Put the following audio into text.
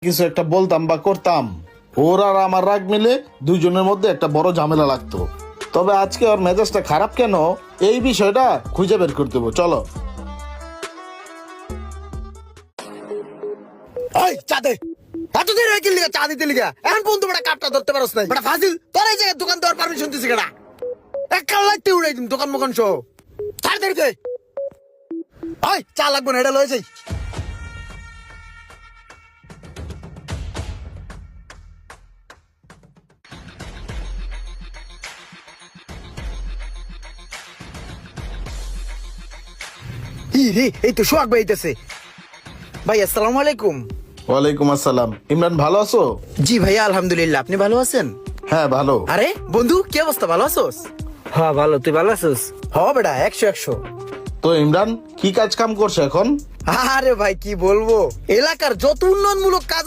কিছু একটা বলতাম বা করতাম, ওর আর আমার রাগ মিলে দুইজনের মধ্যে একটা বড় ঝামেলা লাগতো। তবে আজকে ওর মেজাজটা খারাপ কেন, এই বিষয়টা খুঁজে বের করতে হবে। চলো। ওই চা দে। এতদিন হয়ে গেলি চা দিতে লিগা, এখন পর্যন্ত বেটা কাপটা ধরতে পারছ নাই। বেটা ফাজিল, তোর এই জায়গায় দোকান দেওয়ার পারমিশন দিছি কেডা? এক কাল লাগতে উড়াই দিন দোকান মোকান সহ। ছাড় দে রে। ওই চা লাগবে না, এটা লয়ে যাই। রে এই তো সোহাগ ভাই আইতেছে। ভাই আসসালামু আলাইকুম। ওয়ালাইকুম আসসালাম। ইমরান, ভালো আছো? জি ভাইয়া আলহামদুলিল্লাহ, আপনি ভালো আছেন? হ্যাঁ, ভালো। আরে বন্ধু কি অবস্থা, ভালো আছোস? হ্যাঁ ভালো, তুই ভালো আছিস? হ বেটা 100-100। তো ইমরান, কি কাজ কাম করছে এখন? আরে ভাই কি বলবো, এলাকার যত উন্নয়নমূলক কাজ